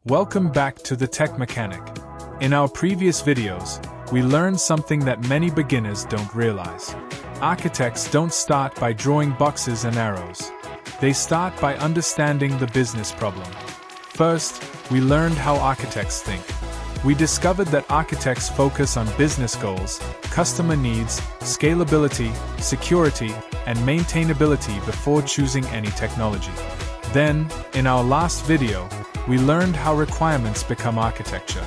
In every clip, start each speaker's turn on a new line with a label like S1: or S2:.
S1: Welcome back to the Tech Mechanic. In our previous videos, we learned something that many beginners don't realize. Architects don't start by drawing boxes and arrows. They start by understanding the business problem. First, we learned how architects think. We discovered that architects focus on business goals, customer needs, scalability, security, and maintainability before choosing any technology. Then, in our last video, we learned how requirements become architecture.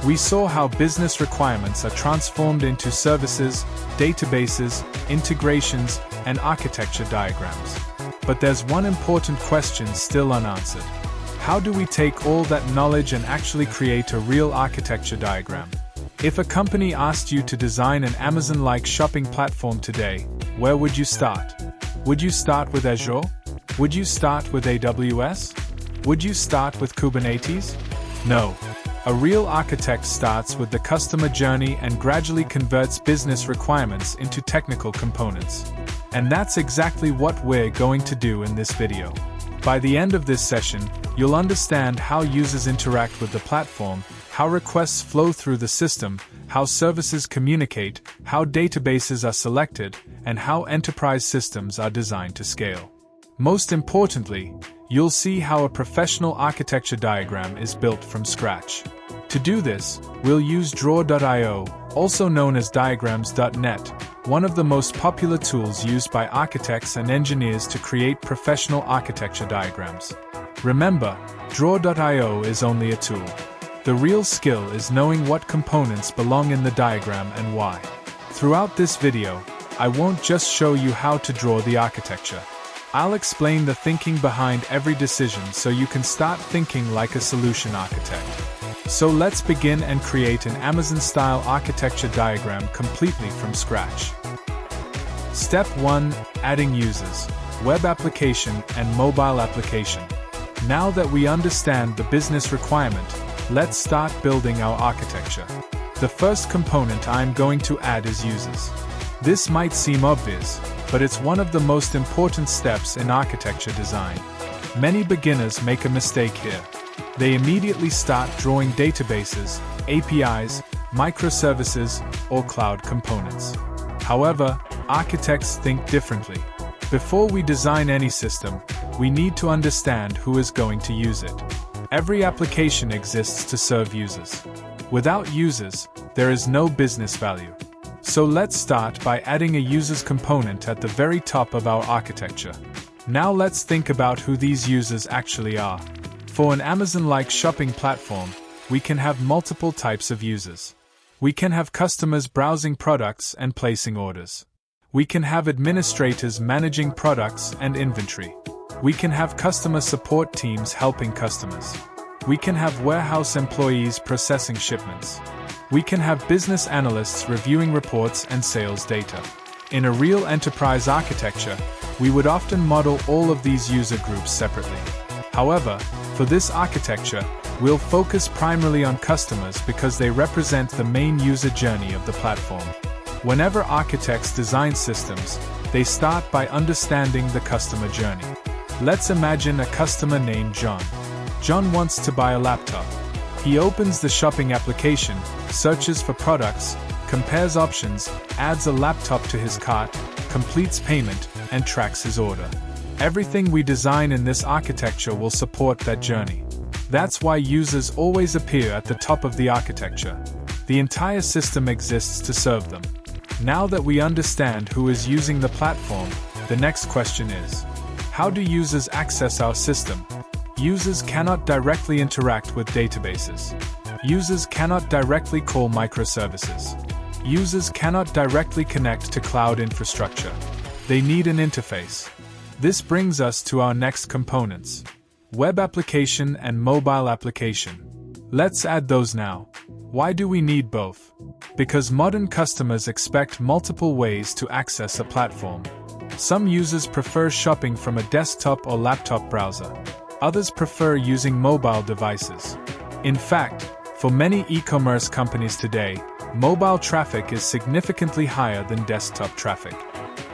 S1: We saw how business requirements are transformed into services, databases, integrations, and architecture diagrams. But there's one important question still unanswered. How do we take all that knowledge and actually create a real architecture diagram? If a company asked you to design an Amazon-like shopping platform today, where would you start? Would you start with Azure? Would you start with AWS? Would you start with Kubernetes? No. A real architect starts with the customer journey and gradually converts business requirements into technical components. And that's exactly what we're going to do in this video. By the end of this session, you'll understand how users interact with the platform, how requests flow through the system, how services communicate, how databases are selected, and how enterprise systems are designed to scale. Most importantly, you'll see how a professional architecture diagram is built from scratch. To do this, we'll use Draw.io, also known as Diagrams.net, one of the most popular tools used by architects and engineers to create professional architecture diagrams. Remember, Draw.io is only a tool. The real skill is knowing what components belong in the diagram and why. Throughout this video, I won't just show you how to draw the architecture. I'll explain the thinking behind every decision so you can start thinking like a solution architect. So let's begin and create an Amazon-style architecture diagram completely from scratch. Step 1. Adding users, web application, and mobile application. Now that we understand the business requirement, let's start building our architecture. The first component I'm going to add is users. This might seem obvious, but it's one of the most important steps in architecture design. Many beginners make a mistake here. They immediately start drawing databases, APIs, microservices, or cloud components. However, architects think differently. Before we design any system, we need to understand who is going to use it. Every application exists to serve users. Without users, there is no business value. So let's start by adding a users component at the very top of our architecture. Now let's think about who these users actually are. For an Amazon-like shopping platform, we can have multiple types of users. We can have customers browsing products and placing orders. We can have administrators managing products and inventory. We can have customer support teams helping customers. We can have warehouse employees processing shipments. We can have business analysts reviewing reports and sales data. In a real enterprise architecture, we would often model all of these user groups separately. However, for this architecture, we'll focus primarily on customers because they represent the main user journey of the platform. Whenever architects design systems, they start by understanding the customer journey. Let's imagine a customer named John. John wants to buy a laptop. He opens the shopping application, searches for products, compares options, adds a laptop to his cart, completes payment, and tracks his order. Everything we design in this architecture will support that journey. That's why users always appear at the top of the architecture. The entire system exists to serve them. Now that we understand who is using the platform, the next question is, how do users access our system? Users cannot directly interact with databases. Users cannot directly call microservices. Users cannot directly connect to cloud infrastructure. They need an interface. This brings us to our next components: web application and mobile application. Let's add those now. Why do we need both? Because modern customers expect multiple ways to access a platform. Some users prefer shopping from a desktop or laptop browser. Others prefer using mobile devices. In fact, for many e-commerce companies today, mobile traffic is significantly higher than desktop traffic.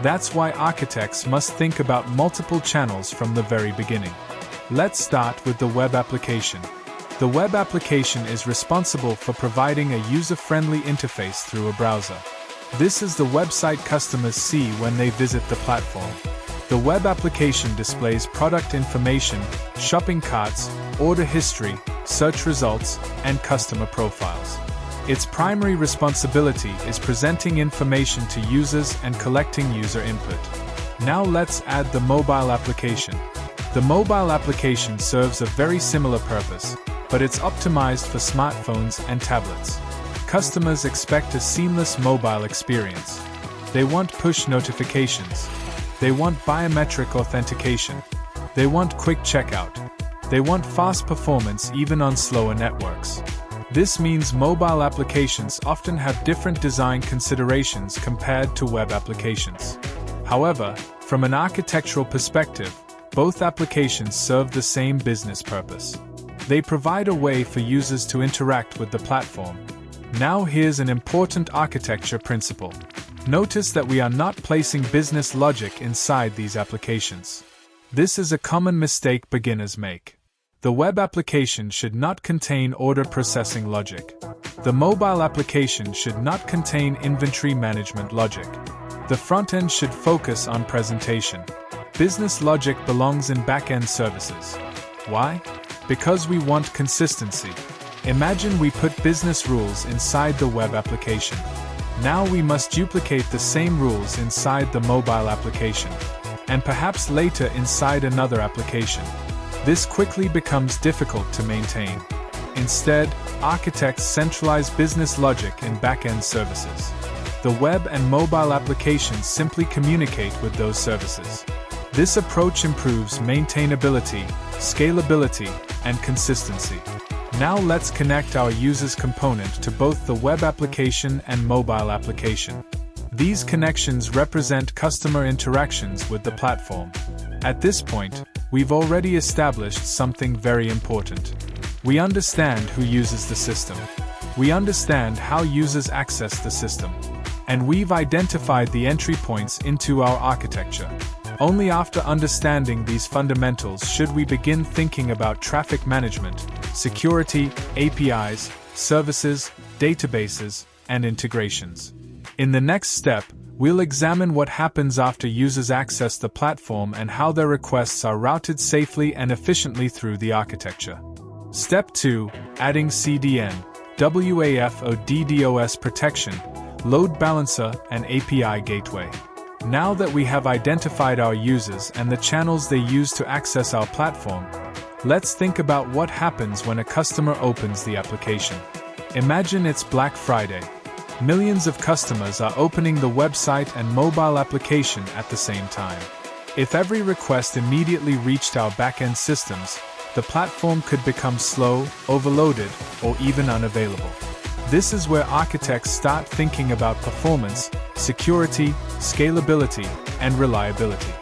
S1: That's why architects must think about multiple channels from the very beginning. Let's start with the web application. The web application is responsible for providing a user-friendly interface through a browser. This is the website customers see when they visit the platform. The web application displays product information, shopping carts, order history, search results, and customer profiles. Its primary responsibility is presenting information to users and collecting user input. Now let's add the mobile application. The mobile application serves a very similar purpose, but it's optimized for smartphones and tablets. Customers expect a seamless mobile experience. They want push notifications. They want biometric authentication. They want quick checkout. They want fast performance even on slower networks. This means mobile applications often have different design considerations compared to web applications. However, from an architectural perspective, both applications serve the same business purpose. They provide a way for users to interact with the platform. Now here's an important architecture principle. Notice that we are not placing business logic inside these applications. This is a common mistake beginners make. The web application should not contain order processing logic. The mobile application should not contain inventory management logic. The front end should focus on presentation. Business logic belongs in back-end services. Why? Because we want consistency. Imagine we put business rules inside the web application. Now we must duplicate the same rules inside the mobile application, and perhaps later inside another application. This quickly becomes difficult to maintain. Instead, architects centralize business logic in back-end services. The web and mobile applications simply communicate with those services. This approach improves maintainability, scalability, and consistency. Now let's connect our users component to both the web application and mobile application. These connections represent customer interactions with the platform. At this point, we've already established something very important. We understand who uses the system. We understand how users access the system. And we've identified the entry points into our architecture. Only after understanding these fundamentals should we begin thinking about traffic management, security, APIs, services, databases, and integrations. In the next step, we'll examine what happens after users access the platform and how their requests are routed safely and efficiently through the architecture. Step 2. Adding CDN, WAF or DDoS protection, load balancer, and API gateway. Now that we have identified our users and the channels they use to access our platform, let's think about what happens when a customer opens the application. Imagine it's Black Friday. Millions of customers are opening the website and mobile application at the same time. If every request immediately reached our back-end systems, the platform could become slow, overloaded, or even unavailable. This is where architects start thinking about performance, security, scalability, and reliability.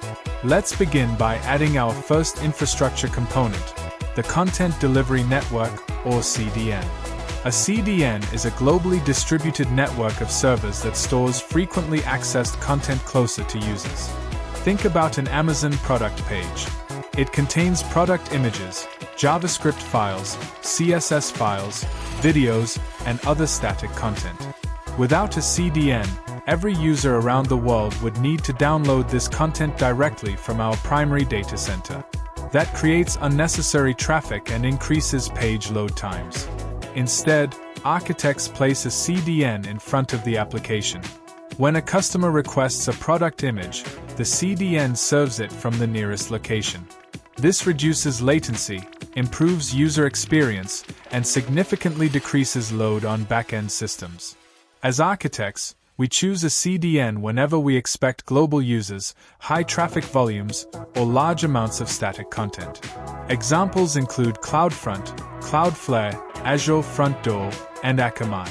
S1: Let's begin by adding our first infrastructure component, the Content Delivery Network, or CDN. A CDN is a globally distributed network of servers that stores frequently accessed content closer to users. Think about an Amazon product page. It contains product images, JavaScript files, CSS files, videos, and other static content. Without a CDN, every user around the world would need to download this content directly from our primary data center. That creates unnecessary traffic and increases page load times. Instead, architects place a CDN in front of the application. When a customer requests a product image, the CDN serves it from the nearest location. This reduces latency, improves user experience, and significantly decreases load on back-end systems. As architects, we choose a CDN whenever we expect global users, high traffic volumes, or large amounts of static content. Examples include CloudFront, Cloudflare, Azure Front Door, and Akamai.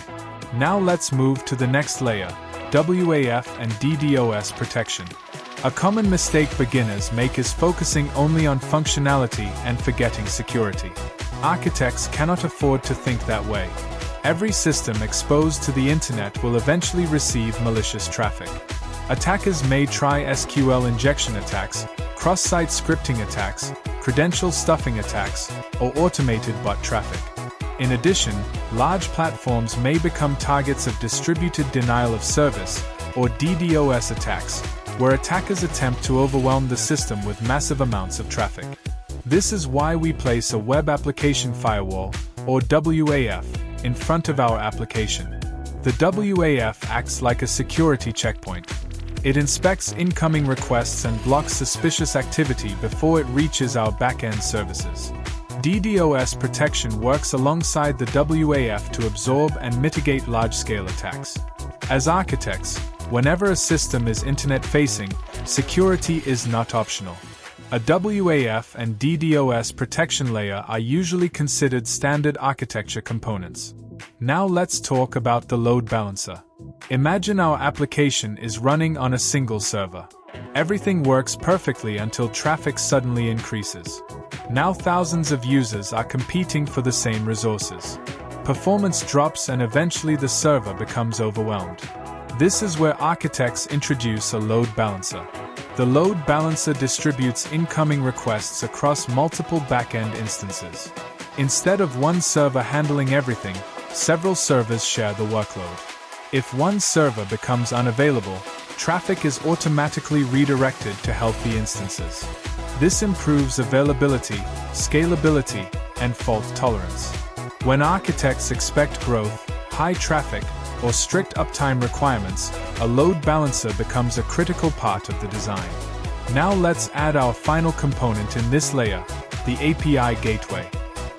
S1: Now let's move to the next layer, WAF and DDoS protection. A common mistake beginners make is focusing only on functionality and forgetting security. Architects cannot afford to think that way. Every system exposed to the internet will eventually receive malicious traffic. Attackers may try SQL injection attacks, cross-site scripting attacks, credential stuffing attacks, or automated bot traffic. In addition, large platforms may become targets of distributed denial of service, or DDoS attacks, where attackers attempt to overwhelm the system with massive amounts of traffic. This is why we place a Web Application Firewall, or WAF, in front of our application. The WAF acts like a security checkpoint. It inspects incoming requests and blocks suspicious activity before it reaches our back-end services. DDoS protection works alongside the WAF to absorb and mitigate large-scale attacks. As architects, whenever a system is internet-facing, security is not optional. A WAF and DDoS protection layer are usually considered standard architecture components. Now let's talk about the load balancer. Imagine our application is running on a single server. Everything works perfectly until traffic suddenly increases. Now thousands of users are competing for the same resources. Performance drops and eventually the server becomes overwhelmed. This is where architects introduce a load balancer. The load balancer distributes incoming requests across multiple back-end instances. Instead of one server handling everything, several servers share the workload. If one server becomes unavailable, traffic is automatically redirected to healthy instances. This improves availability, scalability, and fault tolerance. When architects expect growth, high traffic, or strict uptime requirements, a load balancer becomes a critical part of the design. Now let's add our final component in this layer, the API gateway.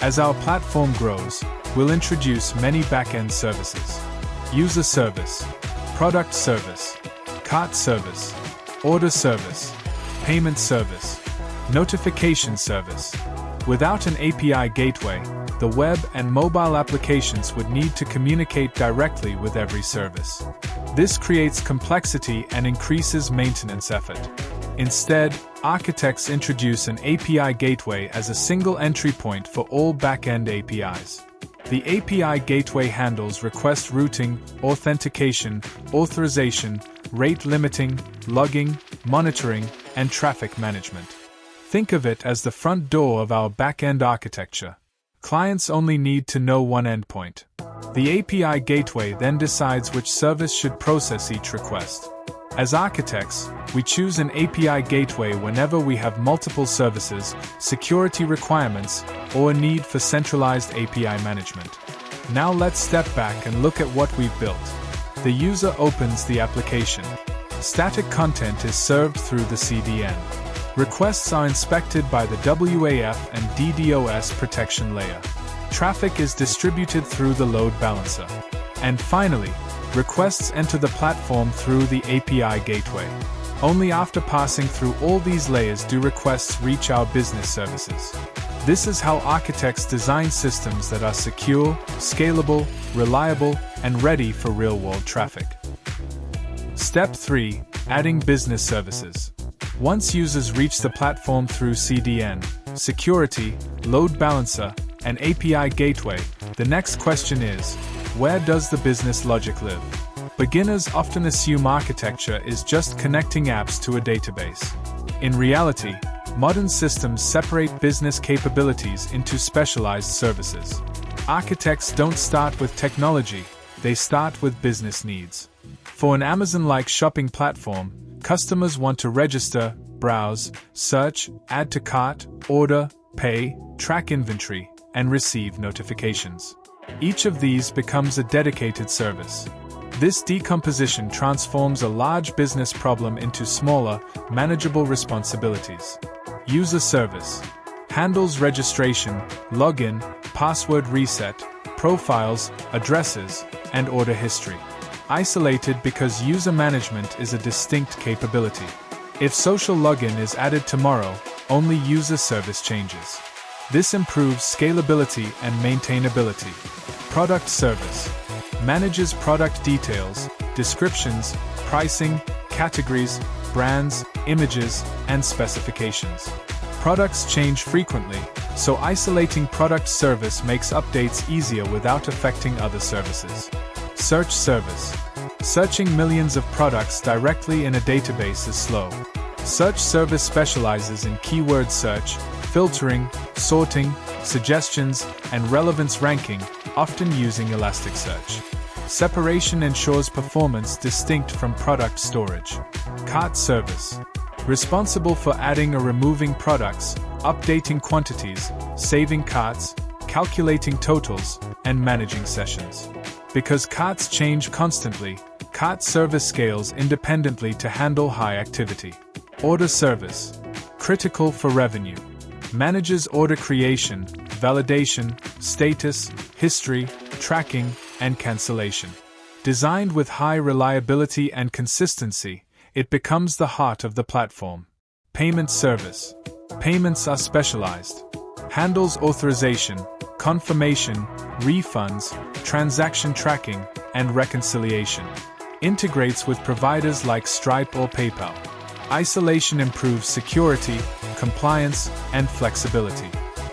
S1: As our platform grows, we'll introduce many back-end services. User service, product service, cart service, order service, payment service, notification service. Without an API gateway, the web and mobile applications would need to communicate directly with every service. This creates complexity and increases maintenance effort. Instead, architects introduce an API gateway as a single entry point for all back-end APIs. The API gateway handles request routing, authentication, authorization, rate limiting, logging, monitoring, and traffic management. Think of it as the front door of our back-end architecture. Clients only need to know one endpoint. The API gateway then decides which service should process each request. As architects, we choose an API gateway whenever we have multiple services, security requirements, or a need for centralized API management. Now let's step back and look at what we've built. The user opens the application. Static content is served through the CDN. Requests are inspected by the WAF and DDoS protection layer. Traffic is distributed through the load balancer. And finally, requests enter the platform through the API gateway. Only after passing through all these layers do requests reach our business services. This is how architects design systems that are secure, scalable, reliable, and ready for real-world traffic. Step 3. Adding business services. Once users reach the platform through CDN, security, load balancer, and API gateway, the next question is, where does the business logic live? Beginners often assume architecture is just connecting apps to a database. In reality, modern systems separate business capabilities into specialized services. Architects don't start with technology, they start with business needs. For an Amazon-like shopping platform, customers want to register, browse, search, add to cart, order, pay, track inventory, and receive notifications. Each of these becomes a dedicated service. This decomposition transforms a large business problem into smaller, manageable responsibilities. User service handles registration, login, password reset, profiles, addresses, and order history. Isolated because user management is a distinct capability. If social login is added tomorrow, only user service changes. This improves scalability and maintainability. Product service manages product details, descriptions, pricing, categories, brands, images, and specifications. Products change frequently, so isolating product service makes updates easier without affecting other services. Search service. Searching millions of products directly in a database is slow. Search service specializes in keyword search, filtering, sorting, suggestions, and relevance ranking, often using Elasticsearch. Separation ensures performance distinct from product storage. Cart service. Responsible for adding or removing products, updating quantities, saving carts, calculating totals, and managing sessions. Because carts change constantly, cart service scales independently to handle high activity. Order service. Critical for revenue. Manages order creation, validation, status, history, tracking, and cancellation. Designed with high reliability and consistency, it becomes the heart of the platform. Payment service. Payments are specialized. Handles authorization, confirmation, refunds, transaction tracking, and reconciliation. Integrates with providers like Stripe or PayPal. Isolation improves security, compliance, and flexibility.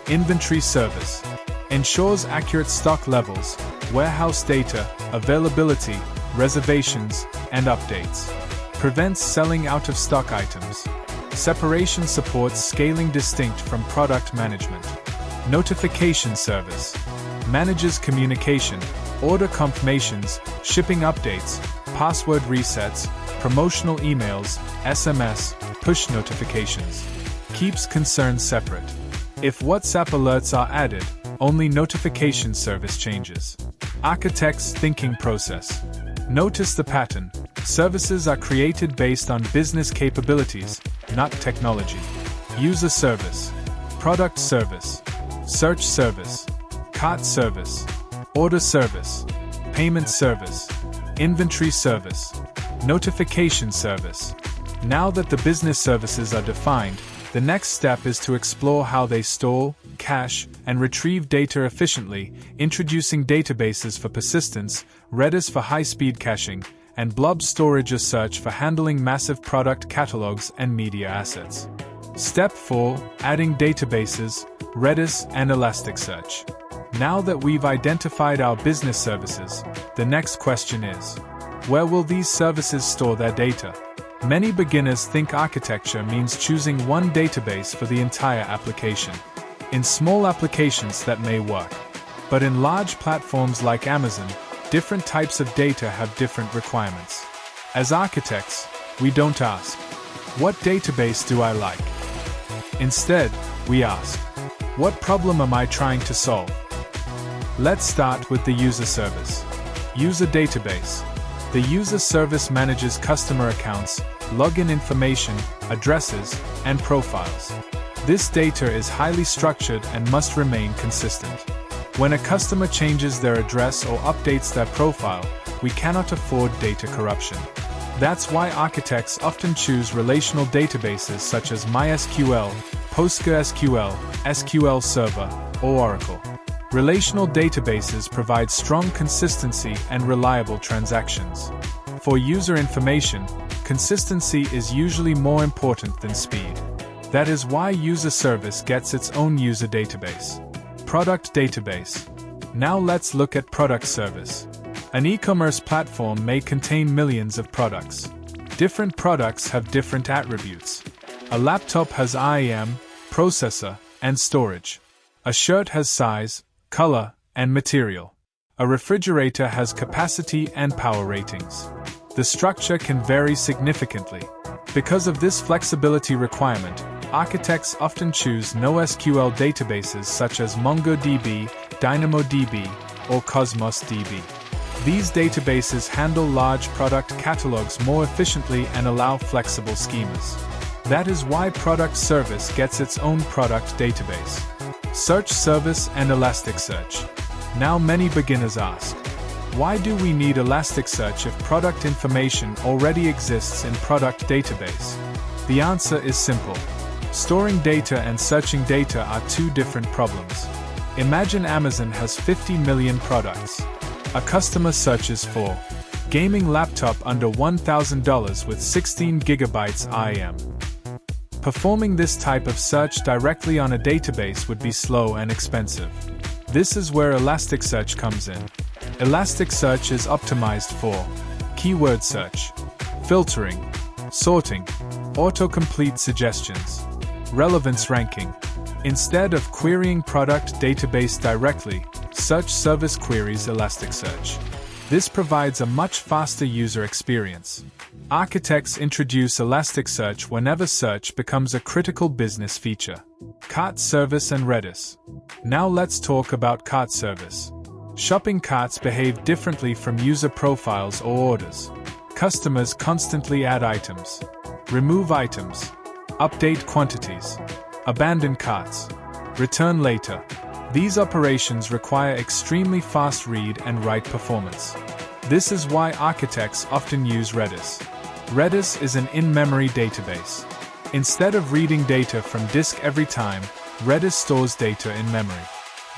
S1: Inventory service. Ensures accurate stock levels, warehouse data, availability, reservations, and updates. Prevents selling out-of-stock items. Separation supports scaling distinct from product management. Notification service. Manages communication, order confirmations, shipping updates, password resets, promotional emails, SMS, push notifications. Keeps concerns separate. If WhatsApp alerts are added, only notification service changes. Architect's thinking process. Notice the pattern. Services are created based on business capabilities, not technology. User service. Product service. Search service. Cart service. Order service. Payment service. Inventory service. Notification service. Now that the business services are defined, the next step is to explore how they store, cache, and retrieve data efficiently, introducing databases for persistence, Redis for high-speed caching, and blob storage or search for handling massive product catalogs and media assets. Step 4. Adding databases, Redis and Elasticsearch. Now that we've identified our business services, the next question is, where will these services store their data? Many beginners think architecture means choosing one database for the entire application. In small applications that may work, but in large platforms like Amazon, different types of data have different requirements. As architects, we don't ask, what database do I like? Instead, we ask, what problem am I trying to solve? Let's start with the user service. User database. The user service manages customer accounts, login information, addresses, and profiles. This data is highly structured and must remain consistent. When a customer changes their address or updates their profile, we cannot afford data corruption. That's why architects often choose relational databases such as MySQL, PostgreSQL, SQL Server, or Oracle. Relational databases provide strong consistency and reliable transactions. For user information, consistency is usually more important than speed. That is why user service gets its own user database. Product database. Now let's look at product service. An e-commerce platform may contain millions of products. Different products have different attributes. A laptop has IAM, processor, and storage. A shirt has size, color, and material. A refrigerator has capacity and power ratings. The structure can vary significantly. Because of this flexibility requirement, architects often choose NoSQL databases such as MongoDB, DynamoDB, or Cosmos DB. These databases handle large product catalogs more efficiently and allow flexible schemas. That is why product service gets its own product database. Search service and Elasticsearch. Now many beginners ask, why do we need Elasticsearch if product information already exists in product database? The answer is simple. Storing data and searching data are two different problems. Imagine Amazon has 50 million products. A customer searches for gaming laptop under $1,000 with 16 gigabytes IAM. Performing this type of search directly on a database would be slow and expensive. This is where Elasticsearch comes in. Elasticsearch is optimized for keyword search, filtering, sorting, autocomplete suggestions, relevance ranking, Instead of querying product database directly, search service queries Elasticsearch. This provides a much faster user experience. Architects introduce Elasticsearch whenever search becomes a critical business feature. Cart service and Redis. Now let's talk about cart service. Shopping carts behave differently from user profiles or orders. Customers constantly add items, remove items, update quantities, abandon carts, return later. These operations require extremely fast read and write performance. This is why architects often use Redis. Redis is an in-memory database. Instead of reading data from disk every time, Redis stores data in memory.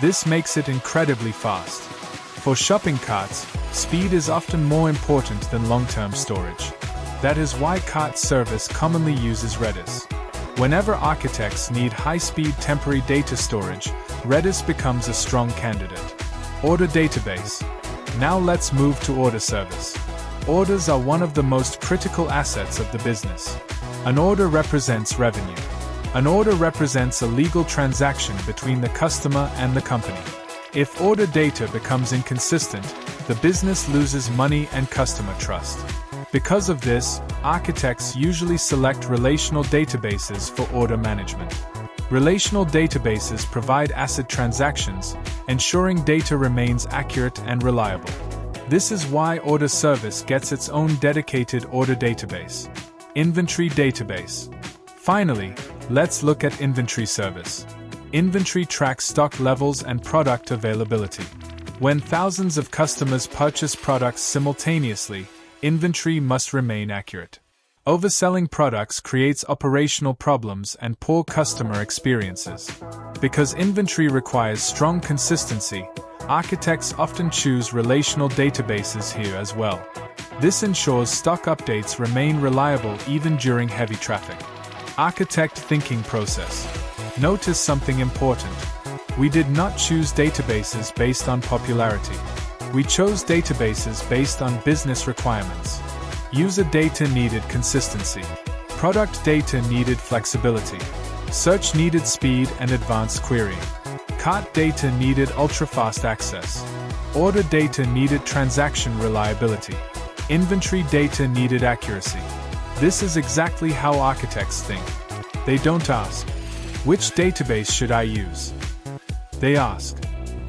S1: This makes it incredibly fast. For shopping carts, speed is often more important than long-term storage. That is why cart service commonly uses Redis. Whenever architects need high-speed temporary data storage, Redis becomes a strong candidate. Order database. Now let's move to order service. Orders are one of the most critical assets of the business. An order represents revenue. An order represents a legal transaction between the customer and the company. If order data becomes inconsistent, the business loses money and customer trust. Because of this, architects usually select relational databases for order management. Relational databases provide ACID transactions, ensuring data remains accurate and reliable. This is why order service gets its own dedicated order database. Inventory database. Finally, let's look at inventory service. Inventory tracks stock levels and product availability. When thousands of customers purchase products simultaneously, inventory must remain accurate. Overselling products creates operational problems and poor customer experiences. Because inventory requires strong consistency, architects often choose relational databases here as well. This ensures stock updates remain reliable even during heavy traffic. Architect thinking process. Notice something important. We did not choose databases based on popularity. We chose databases based on business requirements. User data needed consistency. Product data needed flexibility. Search needed speed and advanced querying. Cart data needed ultra-fast access. Order data needed transaction reliability. Inventory data needed accuracy. This is exactly how architects think. They don't ask, which database should I use? They ask,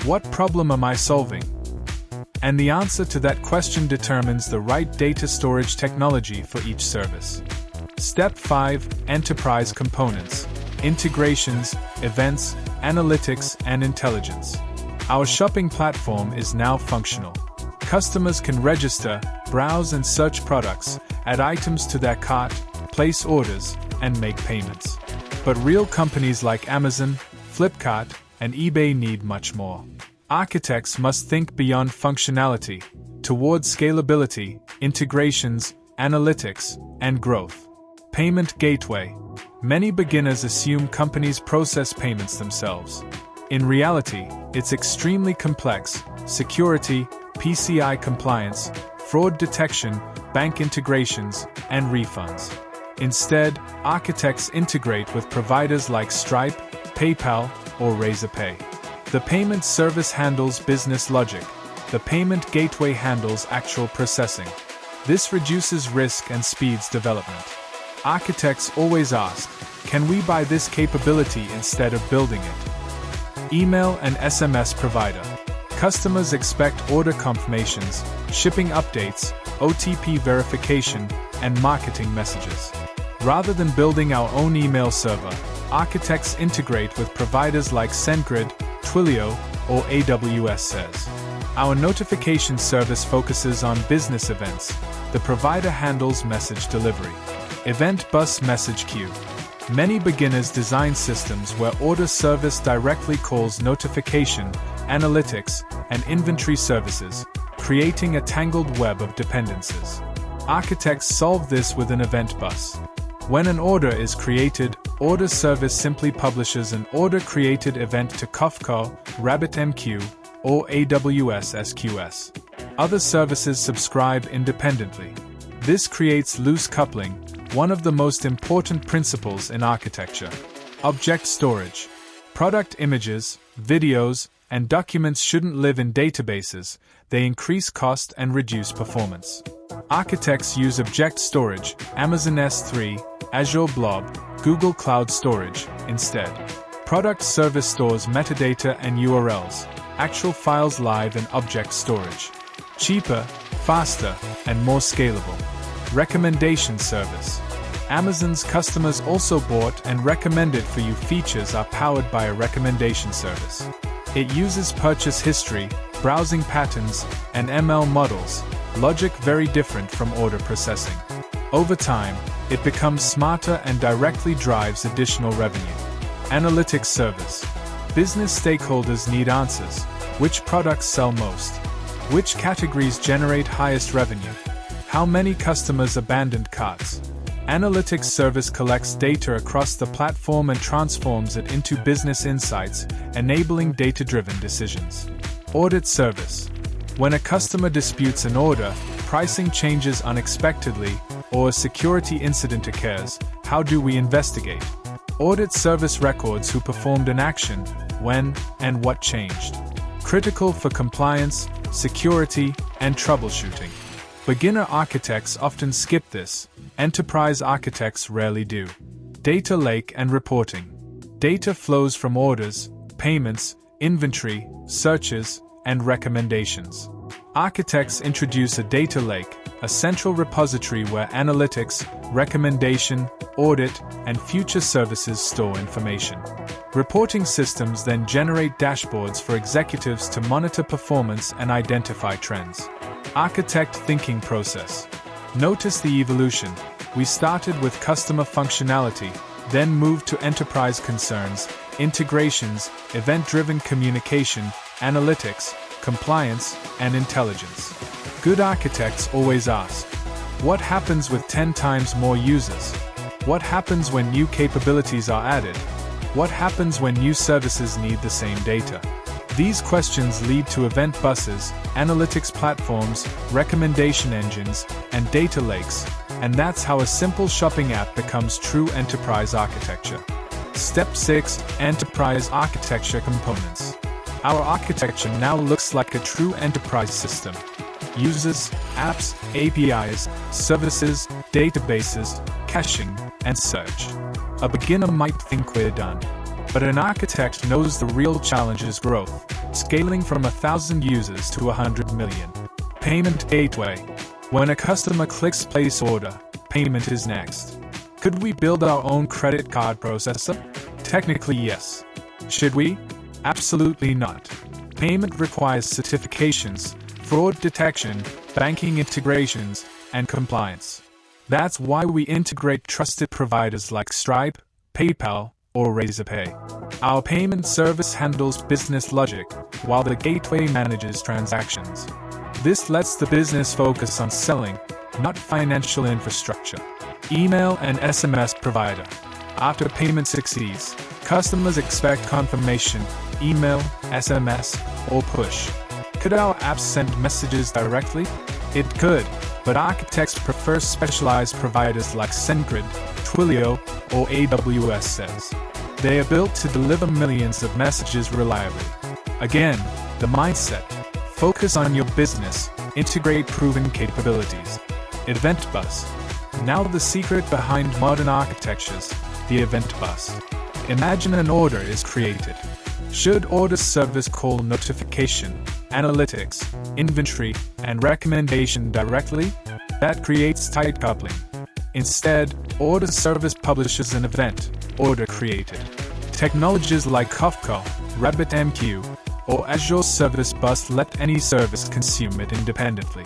S1: what problem am I solving? And the answer to that question determines the right data storage technology for each service. Step 5. Enterprise components, integrations, events, analytics, and intelligence. Our shopping platform is now functional. Customers can register, browse and search products, add items to their cart, place orders, and make payments. But real companies like Amazon, Flipkart, and eBay need much more. Architects must think beyond functionality, towards scalability, integrations, analytics, and growth. Payment gateway. Many beginners assume companies process payments themselves. In reality, it's extremely complex: security, PCI compliance, fraud detection, bank integrations, and refunds. Instead, architects integrate with providers like Stripe, PayPal, or Razorpay. The payment service handles business logic. The payment gateway handles actual processing. This reduces risk and speeds development. Architects always ask, can we buy this capability instead of building it? Email and SMS provider. Customers expect order confirmations, shipping updates, OTP verification, and marketing messages. Rather than building our own email server, architects integrate with providers like SendGrid, Twilio, or AWS says. Our notification service focuses on business events. The provider handles message delivery. Event bus message queue. Many beginners design systems where order service directly calls notification, analytics, and inventory services, creating a tangled web of dependencies. Architects solve this with an event bus. When an order is created, order service simply publishes an order-created event to Kafka, RabbitMQ, or AWS SQS. Other services subscribe independently. This creates loose coupling, one of the most important principles in architecture. Object storage. Product images, videos, and documents shouldn't live in databases, they increase cost and reduce performance. Architects use object storage, Amazon S3, Azure Blob, Google Cloud Storage, instead. Product service stores metadata and URLs, actual files live in object storage. Cheaper, faster, and more scalable. Recommendation service. Amazon's customers also bought and recommended for you features are powered by a recommendation service. It uses purchase history, browsing patterns, and ML models, logic very different from order processing. Over time, it becomes smarter and directly drives additional revenue. Analytics service. Business stakeholders need answers. Which products sell most? Which categories generate highest revenue? How many customers abandoned carts? Analytics service collects data across the platform and transforms it into business insights, enabling data-driven decisions. Audit service. When a customer disputes an order, pricing changes unexpectedly, or a security incident occurs, how do we investigate? Audit service records who performed an action, when, and what changed. Critical for compliance, security, and troubleshooting. Beginner architects often skip this. Enterprise architects rarely do. Data lake and reporting. Data flows from orders, payments, inventory, searches, and recommendations. Architects introduce a data lake, a central repository where analytics, recommendation, audit, and future services store information. Reporting systems then generate dashboards for executives to monitor performance and identify trends. Architect thinking process. Notice the evolution. We started with customer functionality, then moved to enterprise concerns, integrations, event-driven communication, analytics, compliance, and intelligence. Good architects always ask, what happens with 10 times more users? What happens when new capabilities are added? What happens when new services need the same data? These questions lead to event buses, analytics platforms, recommendation engines, and data lakes, and that's how a simple shopping app becomes true enterprise architecture. Step 6. Enterprise architecture components. Our architecture now looks like a true enterprise system. Users, apps, APIs, services, databases, caching, and search. A beginner might think we're done. But an architect knows the real challenge is growth, scaling from 1,000 users to 100 million. Payment gateway. When a customer clicks place order, payment is next. Could we build our own credit card processor? Technically, yes. Should we? Absolutely not. Payment requires certifications, fraud detection, banking integrations, and compliance. That's why we integrate trusted providers like Stripe, PayPal, or Razorpay. Our payment service handles business logic, while the gateway manages transactions. This lets the business focus on selling, not financial infrastructure. Email and SMS provider. After payment succeeds, customers expect confirmation, email, SMS, or push. Could our apps send messages directly? It could, but architects prefer specialized providers like SendGrid, Twilio, or AWS says. They are built to deliver millions of messages reliably. Again, the mindset. Focus on your business, integrate proven capabilities. Event bus. Now the secret behind modern architectures, the event bus. Imagine an order is created. Should order service call notification, analytics, inventory, and recommendation directly? That creates tight coupling. Instead, order service publishes an event, order created. Technologies like Kafka, RabbitMQ, or Azure Service Bus let any service consume it independently.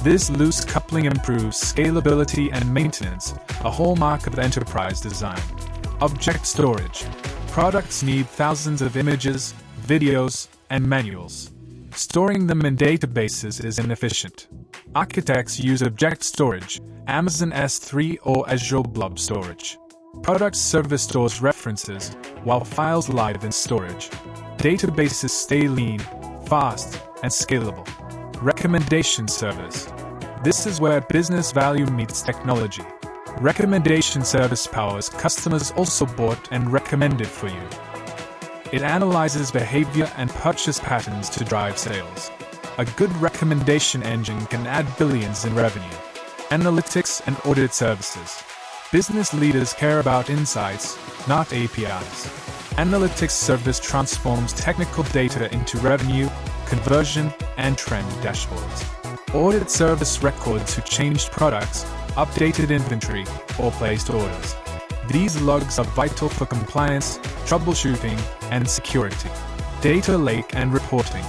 S1: This loose coupling improves scalability and maintenance, a hallmark of enterprise design. Object storage. Products need thousands of images, videos, and manuals. Storing them in databases is inefficient. Architects use object storage, Amazon S3 or Azure Blob Storage. Product service stores references, while files live in storage. Databases stay lean, fast, and scalable. Recommendation service. This is where business value meets technology. Recommendation service powers customers also bought and recommended for you. It analyzes behavior and purchase patterns to drive sales. A good recommendation engine can add billions in revenue. Analytics and audit services. Business leaders care about insights, not APIs. Analytics service transforms technical data into revenue, conversion, and trend dashboards. Audit service records who changed products, updated inventory, or placed orders. These logs are vital for compliance, troubleshooting, and security. Data lake and reporting.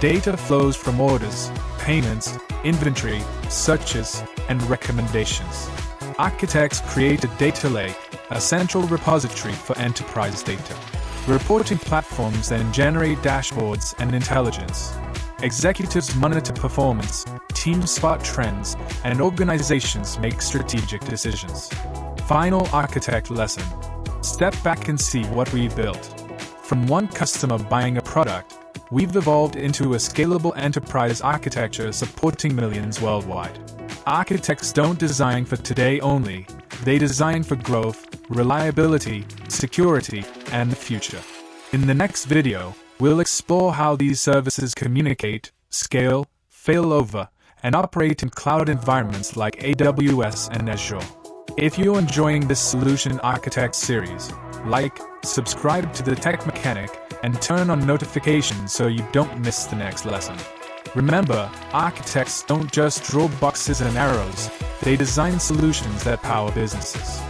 S1: Data flows from orders, payments, inventory, searches, and recommendations. Architects create a data lake, a central repository for enterprise data. Reporting platforms then generate dashboards and intelligence. Executives monitor performance, teams spot trends, and organizations make strategic decisions. Final architect lesson. Step back and see what we've built. From one customer buying a product, we've evolved into a scalable enterprise architecture supporting millions worldwide. Architects don't design for today only, they design for growth, reliability, security, and the future. In the next video, we'll explore how these services communicate, scale, fail over, and operate in cloud environments like AWS and Azure. If you're enjoying this Solution Architect series, like, subscribe to the Tech Mechanic, and turn on notifications so you don't miss the next lesson. Remember, architects don't just draw boxes and arrows, they design solutions that power businesses.